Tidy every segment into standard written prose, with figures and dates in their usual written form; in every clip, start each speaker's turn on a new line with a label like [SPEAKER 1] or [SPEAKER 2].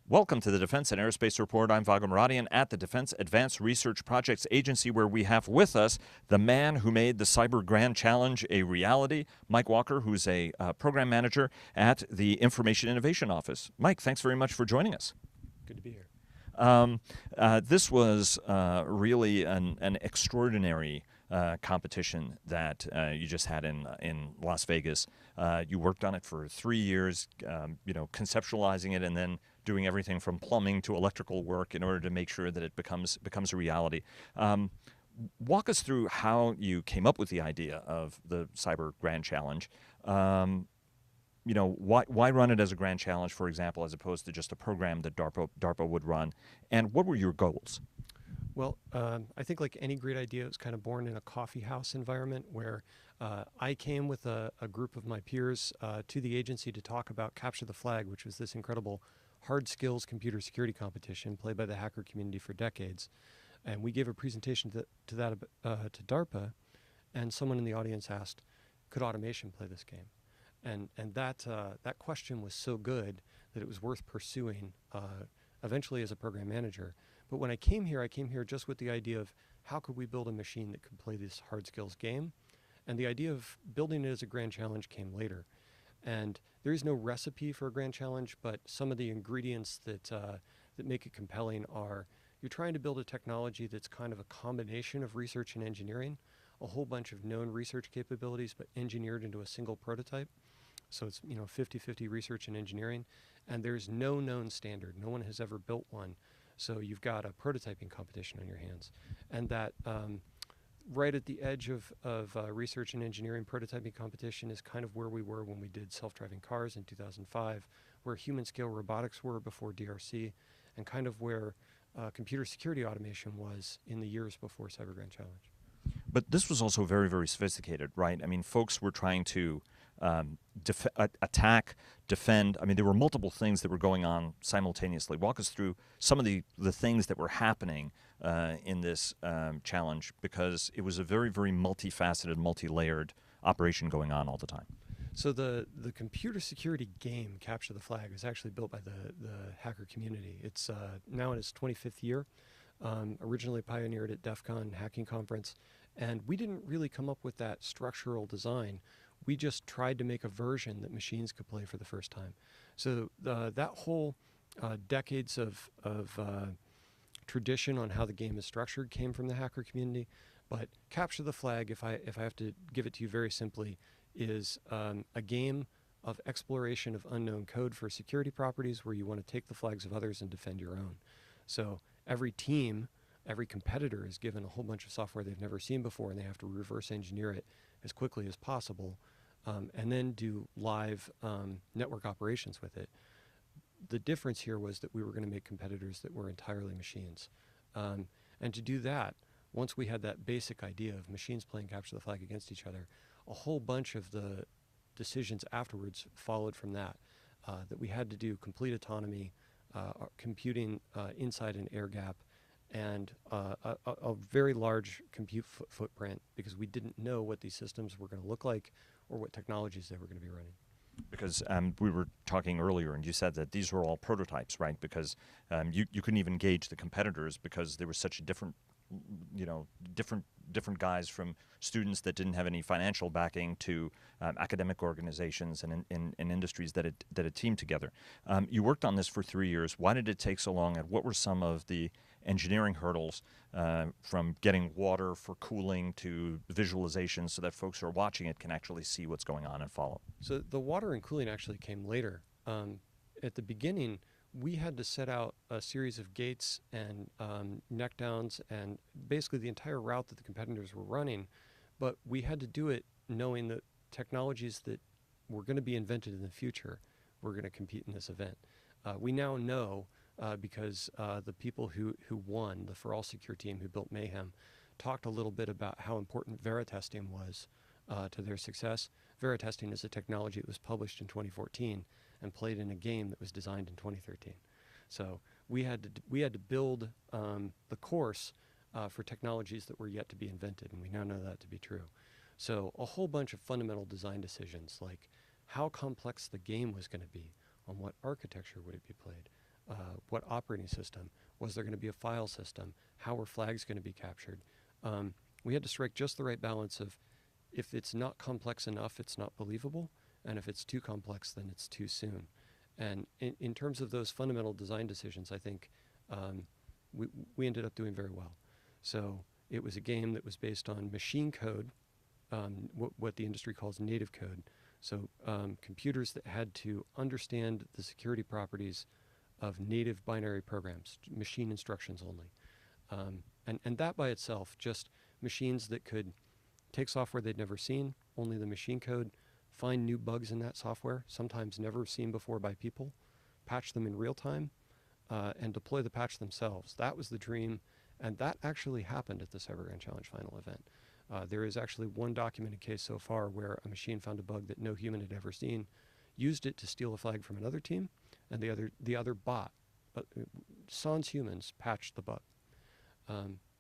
[SPEAKER 1] Welcome to the Defense and Aerospace Report. I'm Vago Muradian at the Defense Advanced Research Projects Agency, where we have with us the man who made the Cyber Grand Challenge a reality, Mike Walker, who's a program manager at the Information Innovation Office. Mike, thanks very much for joining us.
[SPEAKER 2] Good to be here.
[SPEAKER 1] This was really an extraordinary competition that you just had in Las Vegas. You worked on it for 3 years, conceptualizing it and then doing everything from plumbing to electrical work in order to make sure that it becomes a reality. Walk us through how you came up with the idea of the Cyber Grand Challenge. Why run it as a grand challenge, for example, as opposed to just a program that DARPA would run? And what were your goals?
[SPEAKER 2] Well, I think like any great idea, it was kind of born in a coffee house environment where I came with a group of my peers to the agency to talk about Capture the Flag, which was this incredible hard skills computer security competition played by the hacker community for decades. And we gave a presentation to DARPA, and someone in the audience asked, could automation play this game? And that question was so good that it was worth pursuing eventually as a program manager. But when I came here just with the idea of how could we build a machine that could play this hard skills game? And the idea of building it as a grand challenge came later. And there is no recipe for a grand challenge, but some of the ingredients that make it compelling are you're trying to build a technology that's kind of a combination of research and engineering, a whole bunch of known research capabilities, but engineered into a single prototype. So it's 50-50 research and engineering, and there's no known standard. No one has ever built one. So you've got a prototyping competition on your hands. And that right at the edge of research and engineering prototyping competition is kind of where we were when we did self-driving cars in 2005, where human scale robotics were before DRC, and kind of where computer security automation was in the years before Cyber Grand Challenge.
[SPEAKER 1] But this was also very, very sophisticated, right? I mean, folks were trying to attack, defend. I mean, there were multiple things that were going on simultaneously. Walk us through some of the things that were happening in this challenge, because it was a very, very multifaceted, multi-layered operation going on all the time.
[SPEAKER 2] So the computer security game, Capture the Flag, was actually built by the hacker community. It's now in its 25th year, originally pioneered at DEF CON hacking conference. And we didn't really come up with that structural design. We just tried to make a version that machines could play for the first time. So that whole decades of tradition on how the game is structured came from the hacker community. But Capture the Flag, if I have to give it to you very simply, is a game of exploration of unknown code for security properties where you want to take the flags of others and defend your own. So every team, every competitor is given a whole bunch of software they've never seen before, and they have to reverse engineer it as quickly as possible, and then do live network operations with it. The difference here was that we were going to make competitors that were entirely machines. And to do that, once we had that basic idea of machines playing Capture the Flag against each other, a whole bunch of the decisions afterwards followed from that, that we had to do complete autonomy, computing inside an air gap, and a very large compute footprint, because we didn't know what these systems were going to look like or what technologies they were going to be running.
[SPEAKER 1] Because we were talking earlier, and you said that these were all prototypes, right? Because you couldn't even gauge the competitors because there was such a different guys, from students that didn't have any financial backing to academic organizations and in industries that had teamed together. You worked on this for 3 years. Why did it take so long, and what were some of the engineering hurdles from getting water for cooling to visualization so that folks who are watching it can actually see what's going on and follow?
[SPEAKER 2] So the water and cooling actually came later. At the beginning, we had to set out a series of gates and neck downs and basically the entire route that the competitors were running, but we had to do it knowing that technologies that were going to be invented in the future were going to compete in this event. We now know because the people who won, the For All Secure team who built Mayhem, talked a little bit about how important Vera Testing was to their success. Vera Testing is a technology that was published in 2014 and played in a game that was designed in 2013. So we had to build the course for technologies that were yet to be invented, and we now know that to be true. So a whole bunch of fundamental design decisions, like how complex the game was going to be, on what architecture would it be played, what operating system? Was there going to be a file system? How were flags going to be captured? We had to strike just the right balance of, if it's not complex enough, it's not believable, and if it's too complex, then it's too soon. And in terms of those fundamental design decisions, I think we ended up doing very well. So it was a game that was based on machine code, what the industry calls native code. So computers that had to understand the security properties of native binary programs, machine instructions only. And that by itself, just machines that could take software they'd never seen, only the machine code, find new bugs in that software, sometimes never seen before by people, patch them in real time, and deploy the patch themselves. That was the dream, and that actually happened at the Cyber Grand Challenge final event. There is actually one documented case so far where a machine found a bug that no human had ever seen, used it to steal a flag from another team, and the other bot, sans humans, patched the bug.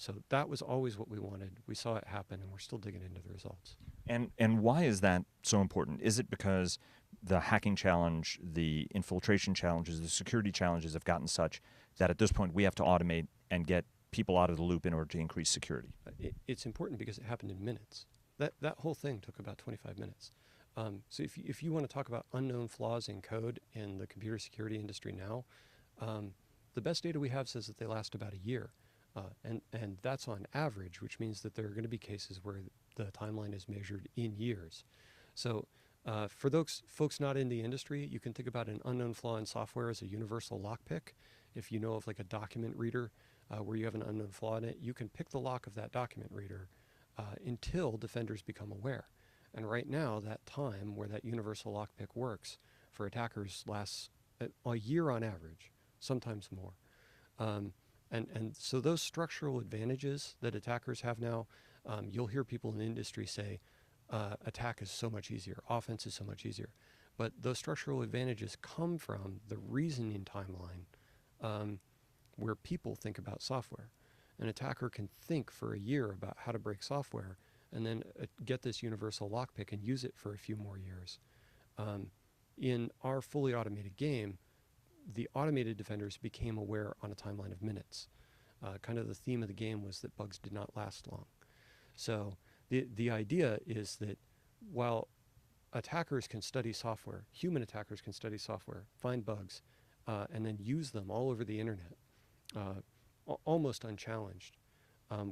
[SPEAKER 2] So that was always what we wanted. We saw it happen, and we're still digging into the results.
[SPEAKER 1] And why is that so important? Is it because the hacking challenge, the infiltration challenges, the security challenges have gotten such that at this point we have to automate and get people out of the loop in order to increase security?
[SPEAKER 2] It's important because it happened in minutes. That whole thing took about 25 minutes. So if you want to talk about unknown flaws in code in the computer security industry now, the best data we have says that they last about a year. And that's on average, which means that there are going to be cases where the timeline is measured in years. So for those folks not in the industry, you can think about an unknown flaw in software as a universal lockpick. If you know of like a document reader where you have an unknown flaw in it, you can pick the lock of that document reader until defenders become aware. And right now, that time where that universal lockpick works for attackers lasts a year on average, sometimes more. And so those structural advantages that attackers have now, you'll hear people in the industry say, attack is so much easier, offense is so much easier. But those structural advantages come from the reasoning timeline where people think about software. An attacker can think for a year about how to break software and then get this universal lockpick and use it for a few more years. In our fully automated game, the automated defenders became aware on a timeline of minutes. Kind of the theme of the game was that bugs did not last long. So the idea is that while attackers can study software, human attackers can study software, find bugs, and then use them all over the internet, almost unchallenged.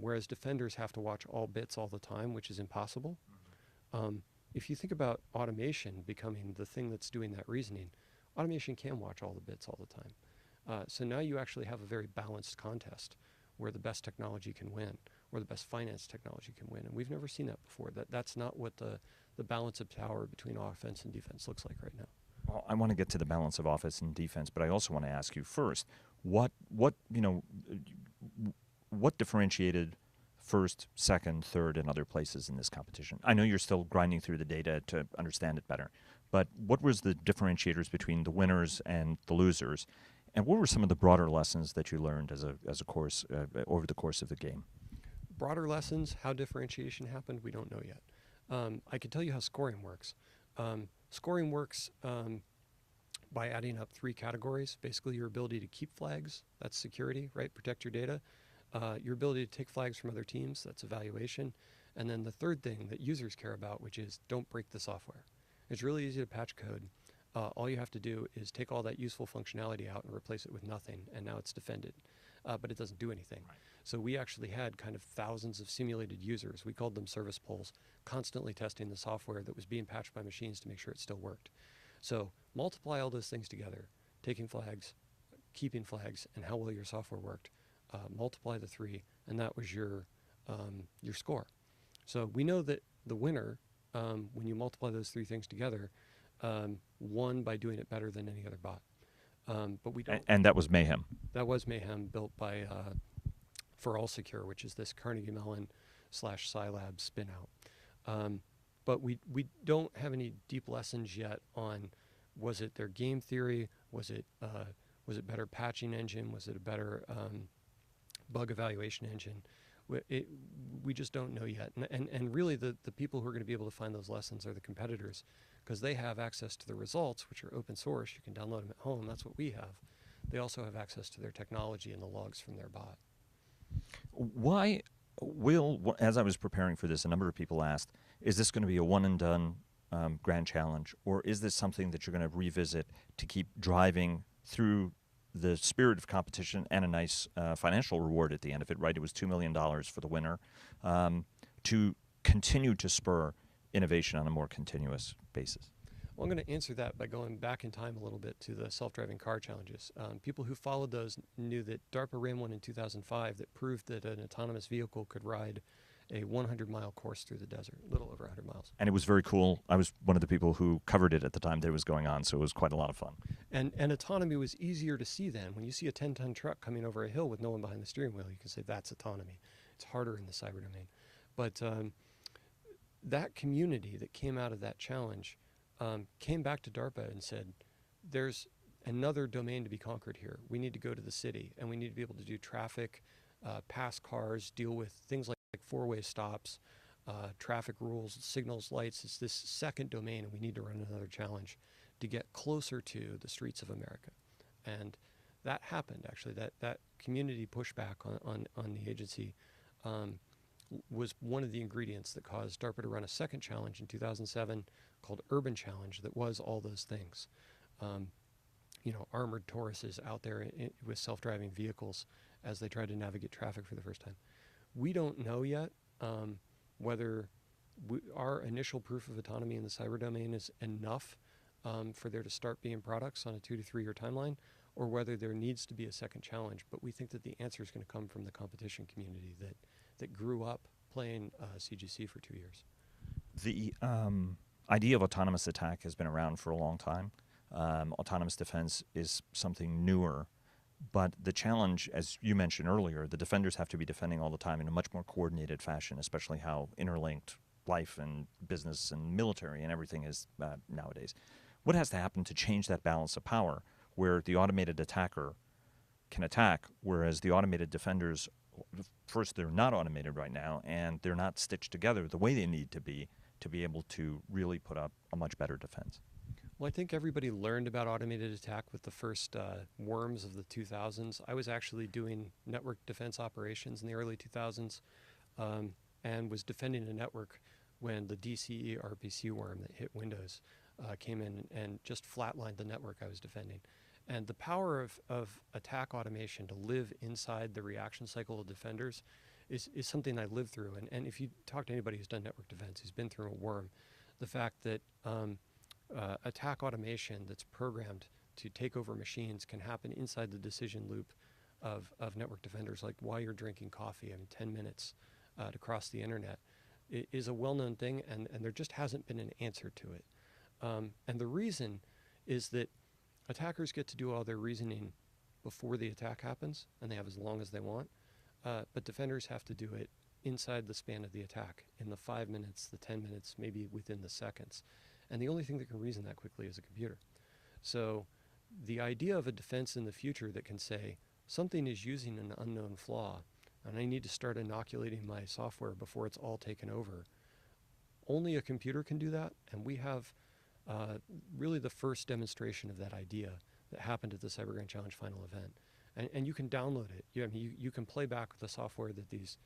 [SPEAKER 2] Whereas defenders have to watch all bits all the time, which is impossible. If you think about automation becoming the thing that's doing that reasoning, automation can watch all the bits all the time. So now you actually have a very balanced contest where the best technology can win, or the best finance technology can win. And we've never seen that before. That's not what the balance of power between offense and defense looks like right now.
[SPEAKER 1] Well, I want to get to the balance of offense and defense, but I also want to ask you first, what differentiated first, second, third, and other places in this competition? I know you're still grinding through the data to understand it better, but what was the differentiators between the winners and the losers, and what were some of the broader lessons that you learned as a course over the course of the game?
[SPEAKER 2] Broader lessons, how differentiation happened, we don't know yet. I can tell you how scoring works. Scoring works by adding up 3 categories. Basically, your ability to keep flags, that's security, right? Protect your data. Your ability to take flags from other teams, that's evaluation. And then the third thing that users care about, which is don't break the software. It's really easy to patch code. All you have to do is take all that useful functionality out and replace it with nothing, and now it's defended. But it doesn't do anything. Right. So we actually had kind of thousands of simulated users. We called them service poles, constantly testing the software that was being patched by machines to make sure it still worked. So multiply all those things together, taking flags, keeping flags, and how well your software worked. Multiply the 3, and that was your score. So we know that the winner, when you multiply those 3 things together, won by doing it better than any other bot. But we don't.
[SPEAKER 1] And that was Mayhem.
[SPEAKER 2] That was Mayhem, built by For All Secure, which is this Carnegie Mellon / Scilab spin-out. But we don't have any deep lessons yet on, was it their game theory? Was it better patching engine? Was it a better bug evaluation engine? We just don't know yet. And really the people who are going to be able to find those lessons are the competitors, because they have access to the results, which are open source. You can download them at home. That's what we have. they also have access to their technology and the logs from their bot.
[SPEAKER 1] Why as I was preparing for this, a number of people asked, is this going to be a one and done grand challenge, or is this something that you're going to revisit to keep driving through the spirit of competition and a nice financial reward at the end of it, right? It was $2 million for the winner, to continue to spur innovation on a more continuous basis?
[SPEAKER 2] Well, I'm going to answer that by going back in time a little bit to the self-driving car challenges. People who followed those knew that DARPA ran one in 2005 that proved that an autonomous vehicle could ride a 100-mile course through the desert, a little over 100 miles.
[SPEAKER 1] And it was very cool. I was one of the people who covered it at the time that it was going on, so it was quite a lot of fun.
[SPEAKER 2] And autonomy was easier to see then. When you see a 10-ton truck coming over a hill with no one behind the steering wheel, you can say that's autonomy. It's harder in the cyber domain. But that community that came out of that challenge came back to DARPA and said, there's another domain to be conquered here. We need to go to the city, and we need to be able to do traffic, pass cars, deal with things like four-way stops, traffic rules, signals, lights. It's this second domain, and we need to run another challenge to get closer to the streets of America. And that happened, actually. That community pushback on the agency was one of the ingredients that caused DARPA to run a second challenge in 2007 called Urban Challenge that was all those things. Armored Tauruses out there with self-driving vehicles as they tried to navigate traffic for the first time. We don't know yet whether our initial proof of autonomy in the cyber domain is enough for there to start being products on a 2 to 3 year timeline, or whether there needs to be a second challenge. But we think that the answer is going to come from the competition community that grew up playing CGC for 2 years.
[SPEAKER 1] The idea of autonomous attack has been around for a long time. Autonomous defense is something newer. But the challenge, as you mentioned earlier, the defenders have to be defending all the time in a much more coordinated fashion, especially how interlinked life and business and military and everything is nowadays. What has to happen to change that balance of power where the automated attacker can attack, whereas the automated defenders, first, they're not automated right now, and they're not stitched together the way they need to be able to really put up a much better defense?
[SPEAKER 2] Well, I think everybody learned about automated attack with the first worms of the 2000s. I was actually doing network defense operations in the early 2000s and was defending a network when the DCE RPC worm that hit Windows came in and just flatlined the network I was defending. And the power of attack automation to live inside the reaction cycle of defenders is something I lived through. And if you talk to anybody who's done network defense, who's been through a worm, the fact that attack automation that's programmed to take over machines can happen inside the decision loop of network defenders, like while you're drinking coffee, 10 minutes to cross the internet, is a well-known thing, and there just hasn't been an answer to it. And the reason is that attackers get to do all their reasoning before the attack happens, and they have as long as they want, but defenders have to do it inside the span of the attack, in the 5 minutes, the 10 minutes, maybe within the seconds. And the only thing that can reason that quickly is a computer. So the idea of a defense in the future that can say, something is using an unknown flaw, and I need to start inoculating my software before it's all taken over, only a computer can do that, and we have really the first demonstration of that idea that happened at the Cyber Grand Challenge final event. And you can download it. You can play back the software that these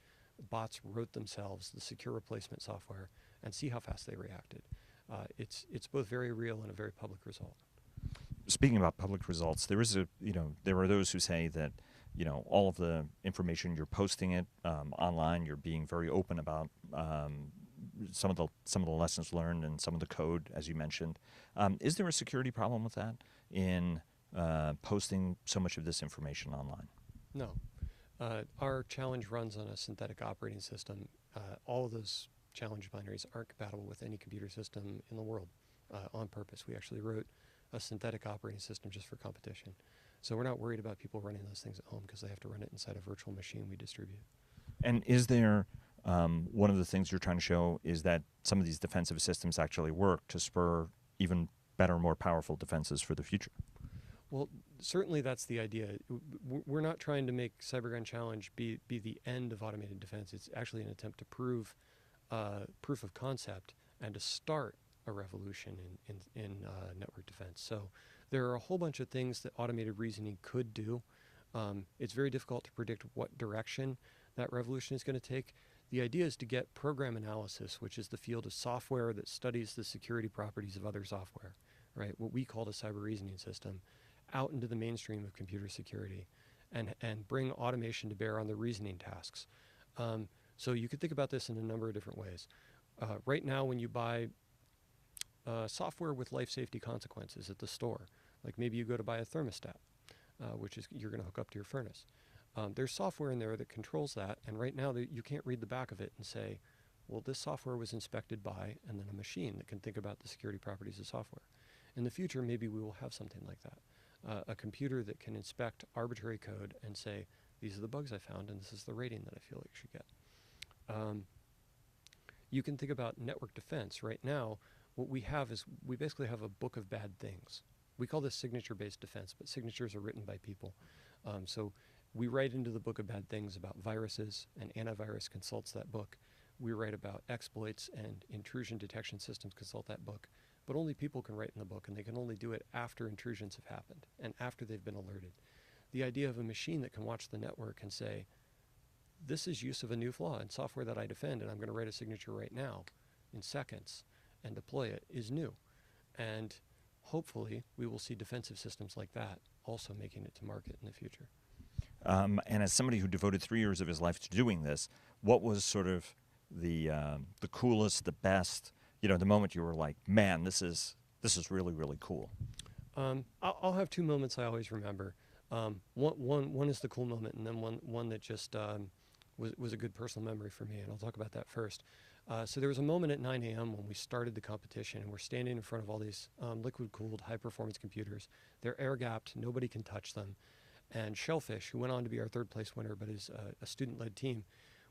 [SPEAKER 2] bots wrote themselves, the secure replacement software, and see how fast they reacted. It's both very real and a very public result.
[SPEAKER 1] Speaking about public results, there are those who say that all of the information you're posting it online, you're being very open about some of the lessons learned and some of the code, as you mentioned. Is there a security problem with that in posting so much of this information online?
[SPEAKER 2] No. Our challenge runs on a synthetic operating system. All of those challenge binaries aren't compatible with any computer system in the world on purpose. We actually wrote a synthetic operating system just for competition. So we're not worried about people running those things at home because they have to run it inside a virtual machine we distribute.
[SPEAKER 1] And is there, one of the things you're trying to show is that some of these defensive systems actually work to spur even better, more powerful defenses for the future?
[SPEAKER 2] Well, certainly that's the idea. We're not trying to make Cyber Grand Challenge be the end of automated defense. It's actually an attempt to prove proof of concept and to start a revolution in network defense. So there are a whole bunch of things that automated reasoning could do. It's very difficult to predict what direction that revolution is going to take. The idea is to get program analysis, which is the field of software that studies the security properties of other software, right? What we call a cyber reasoning system, out into the mainstream of computer security, and bring automation to bear on the reasoning tasks. So you could think about this in a number of different ways. Right now, when you buy software with life safety consequences at the store, like maybe you go to buy a thermostat, which is you're going to hook up to your furnace. There's software in there that controls that, and right now you can't read the back of it and say, well, this software was inspected by, and then a machine that can think about the security properties of software. In the future, maybe we will have something like that. A computer that can inspect arbitrary code and say, these are the bugs I found, and this is the rating that I feel like you should get. You can think about network defense. Right now, what we have is we basically have a book of bad things. We call this signature-based defense, but signatures are written by people. So we write into the book of bad things about viruses, and antivirus consults that book. We write about exploits, and intrusion detection systems consult that book. But only people can write in the book, and they can only do it after intrusions have happened and after they've been alerted. The idea of a machine that can watch the network and say, this is use of a new flaw in software that I defend, and I'm going to write a signature right now in seconds and deploy it, is new. And hopefully we will see defensive systems like that also making it to market in the future.
[SPEAKER 1] And as somebody who devoted 3 years of his life to doing this, what was sort of the coolest, the best, the moment you were like, man, this is really, really cool?
[SPEAKER 2] I'll have two moments I always remember. One is the cool moment, and then one that just was a good personal memory for me, and I'll talk about that first. So there was a moment at 9 a.m. when we started the competition, and we're standing in front of all these liquid-cooled, high-performance computers. They're air-gapped. Nobody can touch them. And Shellfish, who went on to be our third-place winner but is a student-led team,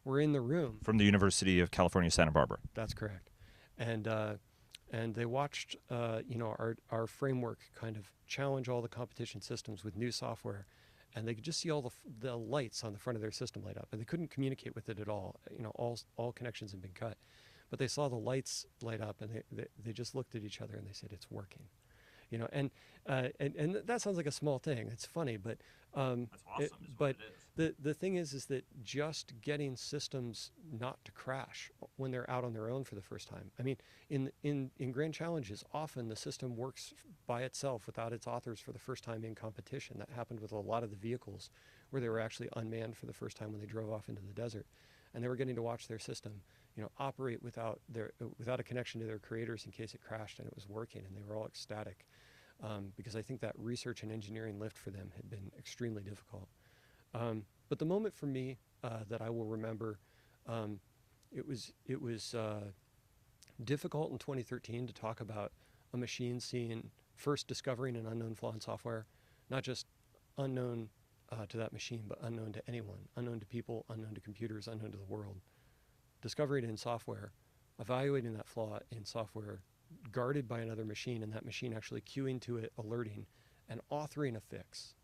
[SPEAKER 2] were in the room.
[SPEAKER 1] From the University of California, Santa Barbara.
[SPEAKER 2] That's correct. And they watched our framework kind of challenge all the competition systems with new software, and they could just see all the lights on the front of their system light up, and they couldn't communicate with it at all. All connections had been cut, but they saw the lights light up, and they just looked at each other and they said, "It's working." And that sounds like a small thing. It's funny, but
[SPEAKER 1] That's awesome.
[SPEAKER 2] the thing is that just getting systems not to crash when they're out on their own for the first time. I mean, in grand challenges, often the system works by itself without its authors for the first time in competition. That happened with a lot of the vehicles where they were actually unmanned for the first time when they drove off into the desert, and they were getting to watch their system, operate without a connection to their creators in case it crashed, and it was working, and they were all ecstatic. Because I think that research and engineering lift for them had been extremely difficult. But the moment for me that I will remember, it was difficult in 2013 to talk about a machine first discovering an unknown flaw in software, not just unknown to that machine, but unknown to anyone, unknown to people, unknown to computers, unknown to the world. Discovering it in software, evaluating that flaw in software, guarded by another machine, and that machine actually queuing to it, alerting, and authoring a fix,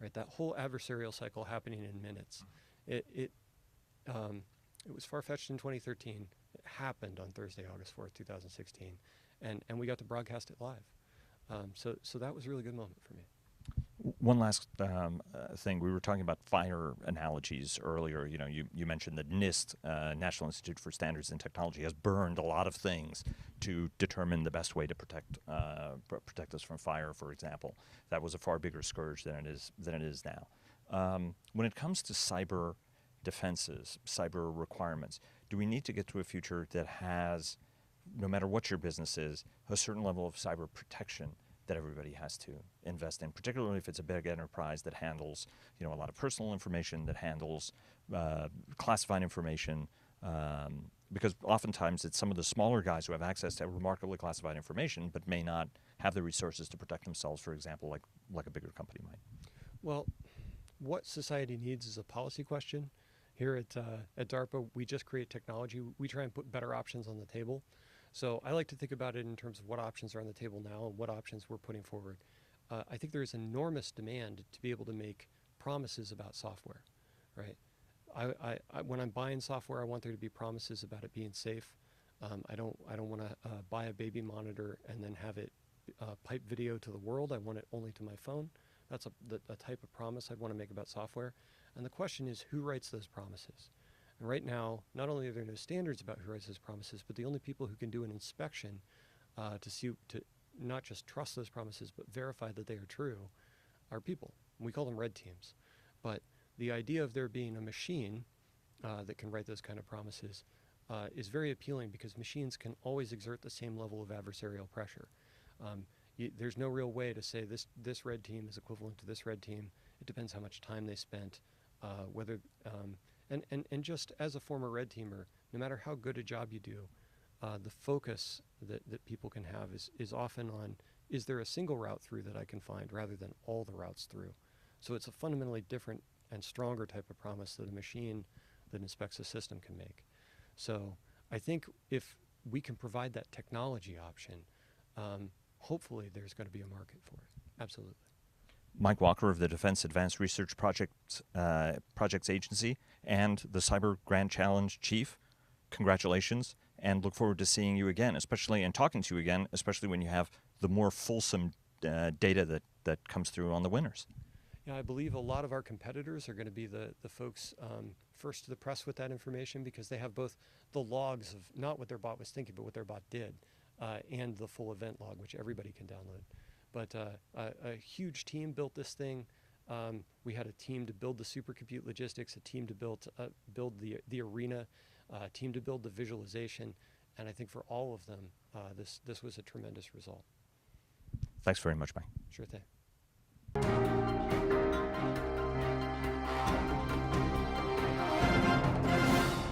[SPEAKER 2] right? That whole adversarial cycle happening in minutes. It was far-fetched in 2013. It happened on Thursday, August 4th, 2016, and we got to broadcast it live. So that was a really good moment for me.
[SPEAKER 1] One last thing. We were talking about fire analogies earlier. You mentioned that NIST, National Institute for Standards and Technology, has burned a lot of things to determine the best way to protect us from fire, for example. That was a far bigger scourge than it is now. When it comes to cyber defenses, cyber requirements, do we need to get to a future that has, no matter what your business is, a certain level of cyber protection that everybody has to invest in, particularly if it's a big enterprise that handles, a lot of personal information, that handles classified information, because oftentimes it's some of the smaller guys who have access to remarkably classified information, but may not have the resources to protect themselves, for example, like a bigger company might.
[SPEAKER 2] Well, what society needs is a policy question. Here at DARPA, we just create technology. We try and put better options on the table. So I like to think about it in terms of what options are on the table now and what options we're putting forward. I think there is enormous demand to be able to make promises about software, right? When I'm buying software, I want there to be promises about it being safe. I don't want to buy a baby monitor and then have it pipe video to the world. I want it only to my phone. That's a type of promise I'd want to make about software. And the question is, who writes those promises? And right now, not only are there no standards about who writes those promises, but the only people who can do an inspection to not just trust those promises, but verify that they are true, are people. We call them red teams. But the idea of there being a machine that can write those kind of promises is very appealing, because machines can always exert the same level of adversarial pressure. There's no real way to say this red team is equivalent to this red team. It depends how much time they spent, and just as a former red teamer, no matter how good a job you do, the focus that people can have is often on, is there a single route through that I can find, rather than all the routes through. So it's a fundamentally different and stronger type of promise that a machine that inspects a system can make. So I think if we can provide that technology option, hopefully there's going to be a market for it. Absolutely.
[SPEAKER 1] Mike Walker of the Defense Advanced Research Projects Agency and the Cyber Grand Challenge Chief, congratulations, and look forward to seeing you again, especially, and talking to you again, especially when you have the more fulsome data that comes through on the winners.
[SPEAKER 2] Yeah, I believe a lot of our competitors are going to be the folks first to the press with that information, because they have both the logs of not what their bot was thinking, but what their bot did, and the full event log, which everybody can download. But a huge team built this thing. We had a team to build the supercompute logistics, a team to build the arena, a team to build the visualization, and I think for all of them, this was a tremendous result.
[SPEAKER 1] Thanks very much, Mike.
[SPEAKER 2] Sure thing.